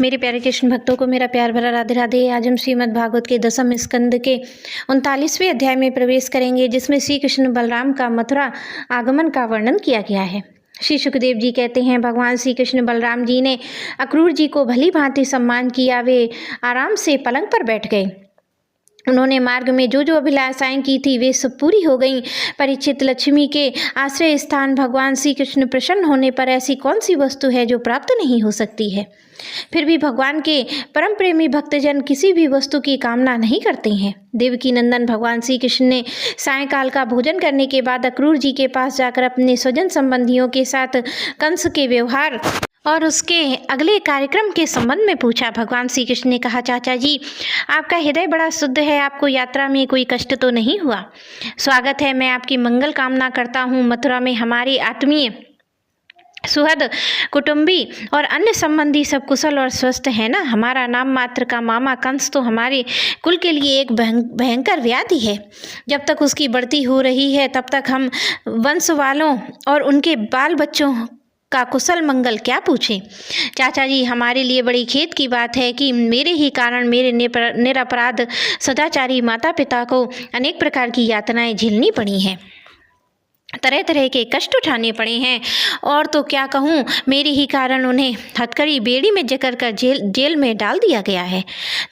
मेरे प्यारे कृष्ण भक्तों को मेरा प्यार भरा राधे राधे। आज हम श्रीमद् भागवत के 10वें स्कंद के 39वें अध्याय में प्रवेश करेंगे, जिसमें श्री कृष्ण बलराम का मथुरा आगमन का वर्णन किया गया है। श्री सुखदेव जी कहते हैं, भगवान श्री कृष्ण बलराम जी ने अक्रूर जी को भली भांति सम्मान किया। वे आराम से पलंग पर बैठ गए। उन्होंने मार्ग में जो जो अभिलाषाएं की थी वे सब पूरी हो गईं। परीक्षित, लक्ष्मी के आश्रय स्थान भगवान श्री कृष्ण प्रसन्न होने पर ऐसी कौन सी वस्तु है जो प्राप्त नहीं हो सकती है। फिर भी भगवान के परम प्रेमी भक्तजन किसी भी वस्तु की कामना नहीं करते हैं। देवकी नंदन भगवान श्री कृष्ण ने सायंकाल का भोजन करने के बाद अक्रूर जी के पास जाकर अपने स्वजन संबंधियों के साथ कंस के व्यवहार और उसके अगले कार्यक्रम के संबंध में पूछा। भगवान श्री कृष्ण ने कहा, चाचा जी, आपका हृदय बड़ा शुद्ध है, आपको यात्रा में कोई कष्ट तो नहीं हुआ। स्वागत है, मैं आपकी मंगल कामना करता हूँ। मथुरा में हमारे आत्मीय, सुहृद, कुटुंबी और अन्य संबंधी सब कुशल और स्वस्थ है ना। हमारा नाम मात्र का मामा कंस तो हमारे कुल के लिए एक भयंकर व्याधि है। जब तक उसकी बढ़ती हो रही है तब तक हम वंश वालों और उनके बाल बच्चों का कुशल मंगल क्या पूछें। चाचा जी, हमारे लिए बड़ी खेद की बात है कि मेरे ही कारण मेरे निरपराध सदाचारी माता पिता को अनेक प्रकार की यातनाएं झेलनी पड़ी हैं, तरह तरह के कष्ट उठाने पड़े हैं। और तो क्या कहूँ, मेरे ही कारण उन्हें हथकड़ी बेड़ी में जकड़ कर जेल में डाल दिया गया है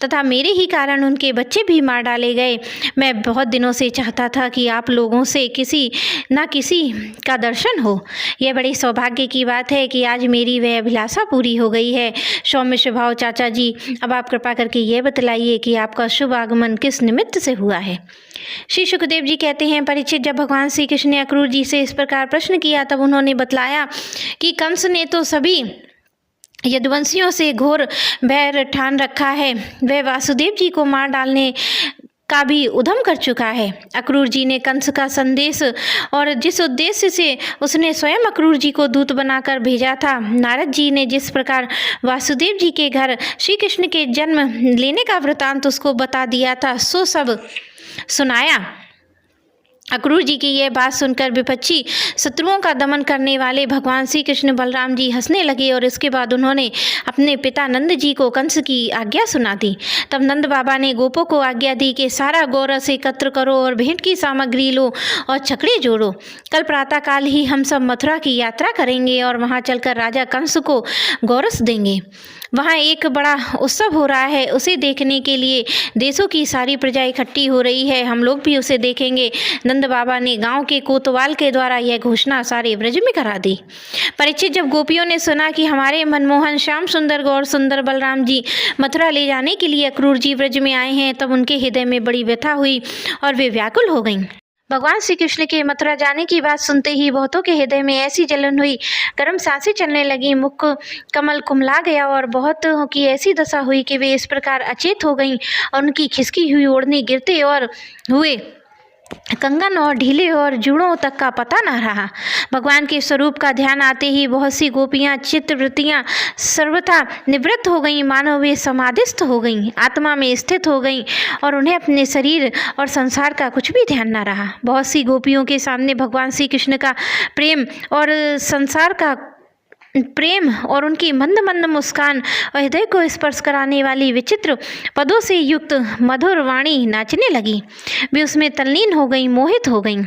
तथा मेरे ही कारण उनके बच्चे भी मार डाले गए। मैं बहुत दिनों से चाहता था कि आप लोगों से किसी न किसी का दर्शन हो। यह बड़ी सौभाग्य की बात है कि आज मेरी वह अभिलाषा पूरी हो गई है। सौम्य स्वभाव चाचा जी, अब आप कृपा करके यह बतलाइए कि आपका शुभ आगमन किस निमित्त से हुआ है। श्री सुखदेव जी कहते हैं, परीक्षित, जब भगवान श्री कृष्ण ने अक्रूर जी से इस प्रकार प्रश्न किया तब उन्होंने बतलाया कि कंस ने तो सभी यदुवंशियों से घोर बैर ठान रखा है। वह वासुदेव जी को मार डालने का भी उद्यम कर चुका है। अक्रूर जी ने कंस का संदेश और जिस उद्देश्य से उसने स्वयं अक्रूर जी को दूत बनाकर भेजा था, नारद जी ने जिस प्रकार वासुदेव जी के घर श्री कृष्ण के जन्म लेने का वृतांत उसको बता दिया था, सो सब सुनाया। अक्रूर जी की यह बात सुनकर विपक्षी शत्रुओं का दमन करने वाले भगवान श्री कृष्ण बलराम जी हंसने लगे और इसके बाद उन्होंने अपने पिता नंद जी को कंस की आज्ञा सुना दी। तब नंद बाबा ने गोपों को आज्ञा दी कि सारा गौरस एकत्र करो और भेंट की सामग्री लो और छकड़े जोड़ो। कल प्रातःकाल ही हम सब मथुरा की यात्रा करेंगे और वहाँ चलकर राजा कंस को गौरस देंगे। वहाँ एक बड़ा उत्सव हो रहा है, उसे देखने के लिए देशों की सारी प्रजा इकट्ठी हो रही है। हम लोग भी उसे देखेंगे। नंद बाबा ने गांव के कोतवाल के द्वारा यह घोषणा सारे ब्रज में करा दी। परीक्षित, जब गोपियों ने सुना कि हमारे मनमोहन श्याम सुंदर गौर सुंदर बलराम जी मथुरा ले जाने के लिए अक्रूर जी ब्रज में आए हैं, तब उनके हृदय में बड़ी व्यथा हुई और वे व्याकुल हो गईं। भगवान श्री कृष्ण के मथुरा जाने की बात सुनते ही बहुतों के हृदय में ऐसी जलन हुई, गर्म सांसें चलने लगी, मुख कमल कुमला गया और बहुतों की ऐसी दशा हुई कि वे इस प्रकार अचेत हो गईं और उनकी खिसकी हुई ओढ़नी गिरते और हुए कंगन और ढीले और जूड़ों तक का पता न रहा। भगवान के स्वरूप का ध्यान आते ही बहुत सी गोपियां चित्तवृत्तियां सर्वथा निवृत्त हो गईं, मानो वे समाधिस्थ हो गईं, आत्मा में स्थित हो गईं और उन्हें अपने शरीर और संसार का कुछ भी ध्यान न रहा। बहुत सी गोपियों के सामने भगवान श्री कृष्ण का प्रेम और संसार का प्रेम और उनकी मंद मंद मुस्कान और हृदय को स्पर्श कराने वाली विचित्र पदों से युक्त मधुर वाणी नाचने लगी। वे उसमें तल्लीन हो गईं, मोहित हो गईं।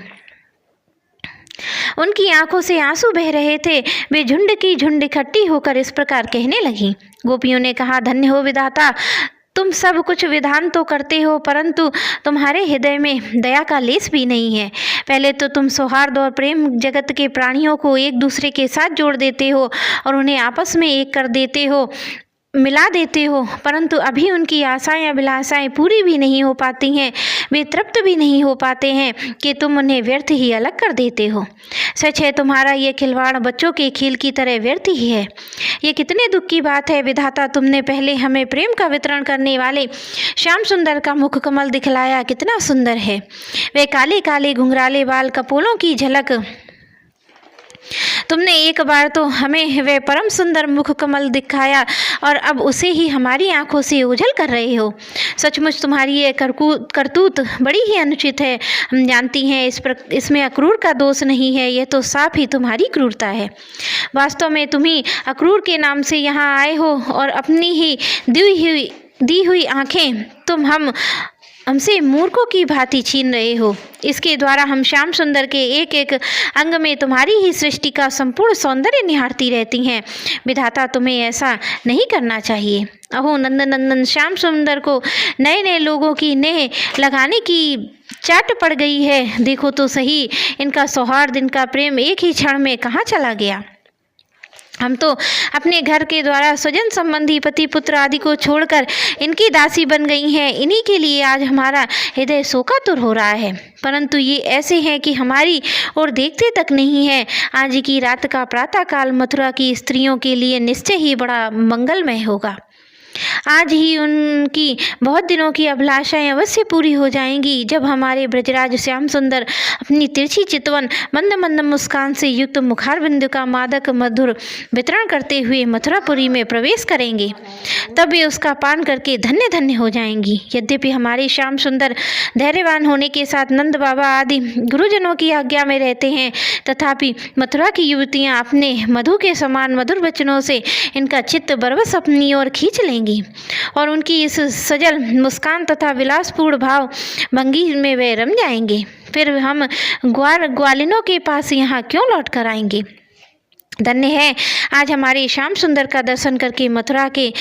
उनकी आंखों से आंसू बह रहे थे। वे झुंड की झुंड इकट्ठी होकर इस प्रकार कहने लगी। गोपियों ने कहा, धन्य हो विधाता, तुम सब कुछ विधान तो करते हो, परंतु तुम्हारे हृदय में दया का लेस भी नहीं है। पहले तो तुम सौहार्द और प्रेम जगत के प्राणियों को एक दूसरे के साथ जोड़ देते हो और उन्हें आपस में एक कर देते हो, मिला देते हो, परंतु अभी उनकी आशाएं अभिलाषाएं पूरी भी नहीं हो पाती हैं। वे तृप्त भी नहीं हो पाते हैं कि तुम उन्हें व्यर्थ ही अलग कर देते हो। सच है, तुम्हारा ये खिलवाड़ बच्चों के खेल की तरह व्यर्थ ही है। ये कितने दुख की बात है विधाता, तुमने पहले हमें प्रेम का वितरण करने वाले श्याम सुंदर का मुख कमल दिखलाया, कितना सुंदर है। वे काले काले घुंघराले बाल, कपोलों की झलक तुमने एक बार तो हमें वह परम सुंदर मुख कमल दिखाया और अब उसे ही हमारी आंखों से ओझल कर रहे हो। सचमुच तुम्हारी ये करतूत बड़ी ही अनुचित है। हम जानती हैं इसमें अक्रूर का दोष नहीं है, यह तो साफ ही तुम्हारी क्रूरता है। वास्तव में तुम ही अक्रूर के नाम से यहाँ आए हो और अपनी ही दी हुई आंखें तुम हमसे मूर्खों की भांति छीन रहे हो। इसके द्वारा हम श्याम सुंदर के एक एक अंग में तुम्हारी ही सृष्टि का संपूर्ण सौंदर्य निहारती रहती हैं। विधाता तुम्हें ऐसा नहीं करना चाहिए। अहो नंदन श्याम सुंदर को नए नए लोगों की नेह लगाने की चाट पड़ गई है। देखो तो सही, इनका सौहार्द, इनका प्रेम एक ही क्षण में कहाँ चला गया। हम तो अपने घर के द्वारा स्वजन संबंधी पति पुत्र आदि को छोड़कर इनकी दासी बन गई हैं। इन्हीं के लिए आज हमारा हृदय शोकातुर हो रहा है, परंतु ये ऐसे हैं कि हमारी ओर देखते तक नहीं है। आज की रात का प्रातःकाल मथुरा की स्त्रियों के लिए निश्चय ही बड़ा मंगलमय होगा। आज ही उनकी बहुत दिनों की अभिलाषाएं अवश्य पूरी हो जाएंगी, जब हमारे ब्रजराज श्याम सुंदर अपनी तिरछी चितवन मंद मंद मुस्कान से युक्त मुखारबिंदु का मादक मधुर वितरण करते हुए मथुरापुरी में प्रवेश करेंगे। तब वे उसका पान करके धन्य धन्य हो जाएंगी। यद्यपि हमारे श्याम सुंदर धैर्यवान होने के साथ नंद बाबा आदि गुरुजनों की आज्ञा में रहते हैं, तथापि मथुरा की युवतियाँ अपने मधु के समान मधुर वचनों से इनका चित्त बरबस अपनी ओर खींच लेंगी और उनकी इस सजल मुस्कान तथा विलासपूर्ण भाव भंगी में वे रम जाएंगे। फिर हम ग्वालिनों के पास यहाँ क्यों लौट कर आएंगे। धन्य है आज हमारे श्याम सुंदर का दर्शन करके मथुरा के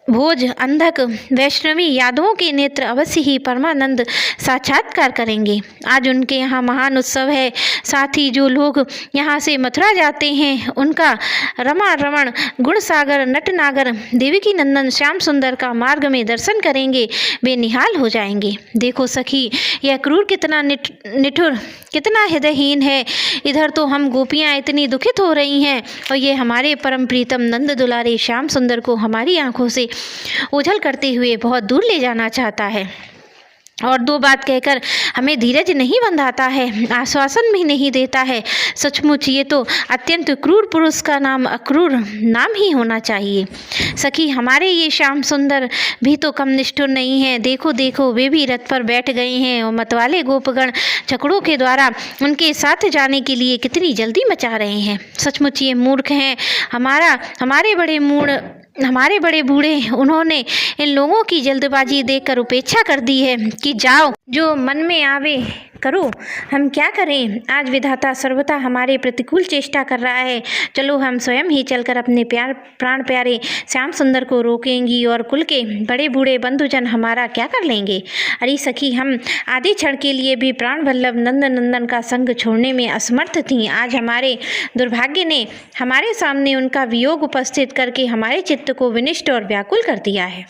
भोज अंधक वैष्णवी यादवों के नेत्र अवश्य ही परमानंद साक्षात्कार करेंगे। आज उनके यहाँ महान उत्सव है। साथ ही जो लोग यहाँ से मथुरा जाते हैं उनका रमा रमण गुणसागर नटनागर देवकी नंदन श्याम सुंदर का मार्ग में दर्शन करेंगे, वे निहाल हो जाएंगे। देखो सखी, यह क्रूर कितना निठुर, कितना हृदयहीन है। इधर तो हम गोपियाँ इतनी दुखित हो रही हैं और ये हमारे परम प्रीतम नंद दुलारे श्याम सुंदर को हमारी आंखों से ओझल करते हुए बहुत दूर ले जाना चाहता है और दो बात कहकर हमें धीरज नहीं बंधाता है, आश्वासन भी नहीं देता है। सचमुच ये तो अत्यंत क्रूर पुरुष का नाम अक्रूर नाम ही होना चाहिए। सखी, हमारे ये श्याम सुंदर भी तो कम निष्ठुर नहीं है। देखो देखो, वे भी रथ पर बैठ गए हैं और मतवाले गोपगण छकड़ों के द्वारा उनके साथ जाने के लिए कितनी जल्दी मचा रहे हैं। सचमुच ये मूर्ख हैं। हमारे बड़े बूढ़े उन्होंने इन लोगों की जल्दबाजी देखकर उपेक्षा कर दी है कि जाओ, जो मन में आवे करो, हम क्या करें। आज विधाता सर्वथा हमारे प्रतिकूल चेष्टा कर रहा है। चलो हम स्वयं ही चलकर अपने प्राण प्यारे श्याम सुंदर को रोकेंगी और कुल के बड़े बूढ़े बंधुजन हमारा क्या कर लेंगे। अरे सखी, हम आधे क्षण के लिए भी प्राण वल्लभ नंद नंदन का संग छोड़ने में असमर्थ थीं। आज हमारे दुर्भाग्य ने हमारे सामने उनका वियोग उपस्थित करके हमारे चित्त को विनिष्ट और व्याकुल कर दिया है।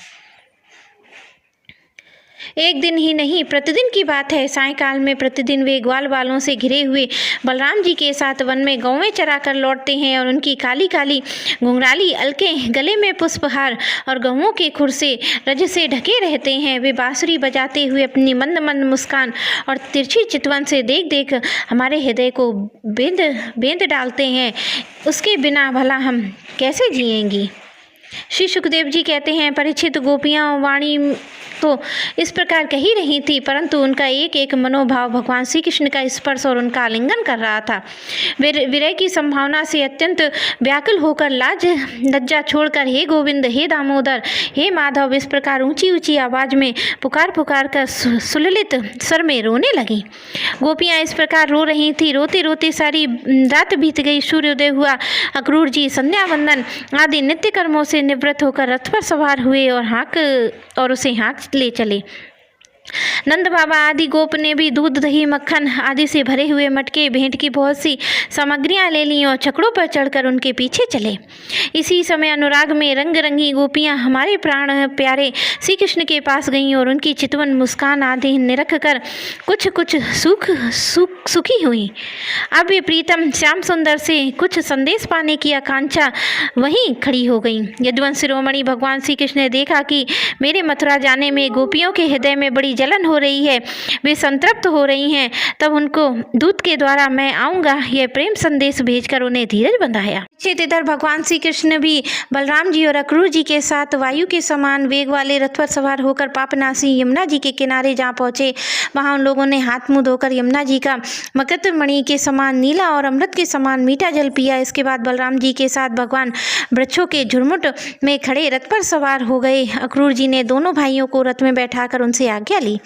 एक दिन ही नहीं, प्रतिदिन की बात है। सायंकाल में प्रतिदिन वे ग्वाल बालों से घिरे हुए बलराम जी के साथ वन में गौवें चरा कर लौटते हैं और उनकी काली काली घुंघराली अलकें गले में पुष्पहार और गहुओं के खुर से रज से ढके रहते हैं। वे बांसुरी बजाते हुए अपनी मंद मंद मुस्कान और तिरछी चितवन से देख देख हमारे हृदय को बेंध डालते हैं। उसके बिना भला हम कैसे जिएंगी। श्री सुखदेव जी कहते हैं, परीक्षित, गोपियाँ वाणी तो इस प्रकार कही रही थी, परंतु उनका एक एक मनोभाव भगवान श्री कृष्ण का स्पर्श और उनका आलिंगन कर रहा था। विरह की संभावना से अत्यंत व्याकुल होकर लाज लज्जा छोड़कर हे गोविंद, हे दामोदर, हे माधव इस प्रकार ऊंची ऊंची आवाज में पुकार कर सुललित स्वर में रोने लगी। गोपियाँ इस प्रकार रो रही थी। रोते रोते सारी रात बीत गई। सूर्योदय हुआ। अक्रूर जी संध्या वंदन आदि नित्य कर्मों से निवृत्त होकर रथ पर सवार हुए और उसे हाँक ले चले। नंद बाबा आदि गोप ने भी दूध दही मक्खन आदि से भरे हुए मटके भेंट की बहुत सी सामग्रियां ले लीं और छकड़ों पर चढ़कर उनके पीछे चले। इसी समय अनुराग में रंग रंगी गोपियां हमारे प्राण प्यारे श्री कृष्ण के पास गईं और उनकी चितवन मुस्कान आदि निरख कर कुछ सुखी हुई। अब वे प्रीतम श्याम सुंदर से कुछ संदेश पाने की आकांक्षा वहीं खड़ी हो गई। यदुवंश शिरोमणि भगवान श्री कृष्ण ने देखा कि मेरे मथुरा जाने में गोपियों के हृदय में बड़ी जलन हो रही है, वे संतृप्त हो रही हैं, तब उनको दूत के द्वारा मैं आऊँगा यह प्रेम संदेश भेजकर उन्हें धीरज बंधाया। इधर भगवान श्री कृष्ण भी बलराम जी और अक्रूर जी के साथ वायु के समान वेग वाले रथ पर सवार होकर पापनाशी यमुना जी के किनारे जा पहुँचे। वहाँ उन लोगों ने हाथ मुँह धोकर यमुना जी का मकत मणि के समान नीला और अमृत के समान मीठा जल पिया। इसके बाद बलराम जी के साथ भगवान वृक्षों के झुरमुट में खड़े रथ पर सवार हो गए। अक्रूर जी ने दोनों भाइयों को रथ में बैठाकर उनसे आज्ञा ली।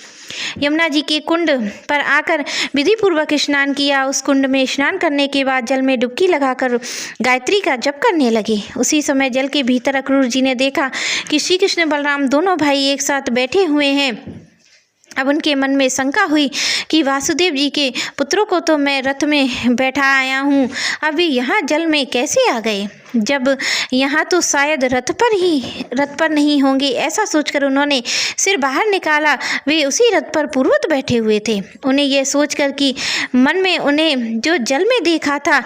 यमुना जी के कुंड पर आकर विधि पूर्वक स्नान किया। उस कुंड में स्नान करने के बाद जल में डुबकी लगाकर गायत्री का जप करने लगे। उसी समय जल के भीतर अक्रूर जी ने देखा कि श्री कृष्ण बलराम दोनों भाई एक साथ बैठे हुए हैं। अब उनके मन में शंका हुई कि वासुदेव जी के पुत्रों को तो मैं रथ में बैठा आया हूँ, अभी यहाँ जल में कैसे आ गए? जब यहाँ तो शायद रथ पर नहीं होंगे। ऐसा सोचकर उन्होंने सिर बाहर निकाला। वे उसी रथ पर पूर्ववत बैठे हुए थे। उन्हें यह सोचकर कि मन में उन्हें जो जल में देखा था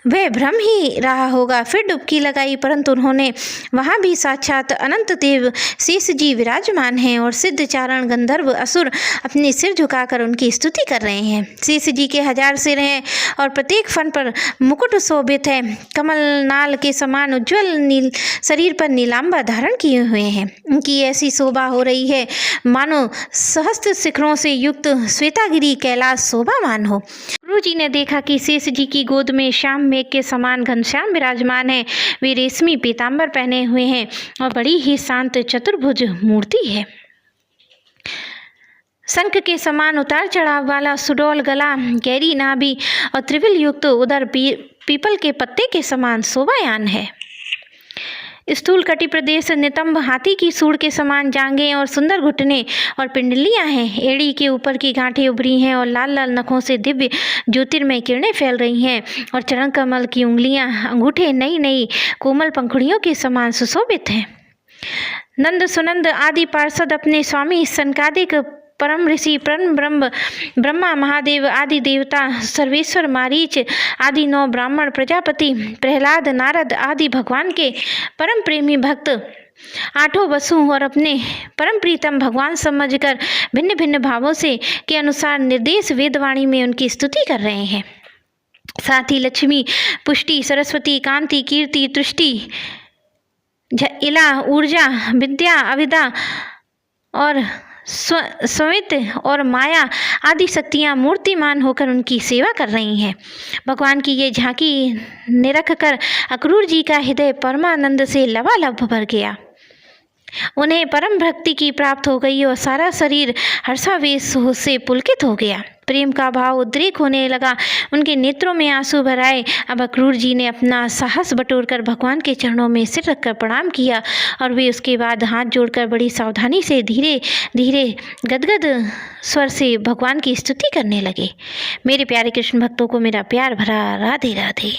वह भ्रम ही रहा होगा, फिर डुबकी लगाई, परंतु उन्होंने वहाँ भी साक्षात अनंत देव शेष जी विराजमान हैं और सिद्ध चारण गंधर्व असुर अपने सिर झुकाकर उनकी स्तुति कर रहे हैं। शेष जी के 1000 सिर हैं और प्रत्येक फन पर मुकुट शोभित है। कमल नाल के समान उज्ज्वल नील शरीर पर नीलांबर धारण किए हुए हैं। उनकी ऐसी शोभा हो रही है मानो सहस्त्र शिखरों से युक्त श्वेतागिरी कैलाश शोभामान हो। गुरु जी ने देखा कि शेष जी की गोद में श्याम मेघ के समान घनश्याम विराजमान है। वे रेशमी पीताम्बर पहने हुए हैं और बड़ी ही शांत चतुर्भुज मूर्ति है। शंख के समान उतार चढ़ाव वाला सुडौल गला, गहरी नाभि और त्रिविल युक्त उदर पीपल के पत्ते के समान शोभायान है। स्थूल कटि प्रदेश नितंब हाथी की सूंड के समान जांघें और सुंदर घुटने और पिंडलियां हैं। एड़ी के ऊपर की गांठें उभरी हैं और लाल लाल नखों से दिव्य ज्योतिर्मय किरणें फैल रही हैं और चरण कमल की उंगलियां अंगूठे नई नई कोमल पंखुड़ियों के समान सुशोभित हैं। नंद सुनंद आदि पार्षद अपने स्वामी सनकादिक परम ऋषि परम ब्रह्मा महादेव आदि देवता सर्वेश्वर मारीच आदि 9 ब्राह्मण प्रजापति प्रहलाद नारद आदि भगवान के परम प्रेमी भक्त 8 वसु और अपने परम प्रीतम भगवान समझकर भिन्न भिन्न भावों से के अनुसार निर्देश वेदवाणी में उनकी स्तुति कर रहे हैं। साथ ही लक्ष्मी पुष्टि सरस्वती कांति कीर्ति तुष्टि इला ऊर्जा विद्या अविद्या और स्वित और माया आदि शक्तियाँ मूर्तिमान होकर उनकी सेवा कर रही हैं। भगवान की ये झांकी निरख कर अक्रूर जी का हृदय परमानंद से लबालब भर गया। उन्हें परम भक्ति की प्राप्त हो गई और सारा शरीर हर्षावेश से पुलकित हो गया। प्रेम का भाव उद्रेक होने लगा, उनके नेत्रों में आंसू भर आए। अब अक्रूर जी ने अपना साहस बटोरकर भगवान के चरणों में सिर रखकर प्रणाम किया और वे उसके बाद हाथ जोड़कर बड़ी सावधानी से धीरे धीरे गदगद स्वर से भगवान की स्तुति करने लगे। मेरे प्यारे कृष्ण भक्तों को मेरा प्यार भरा राधे राधे।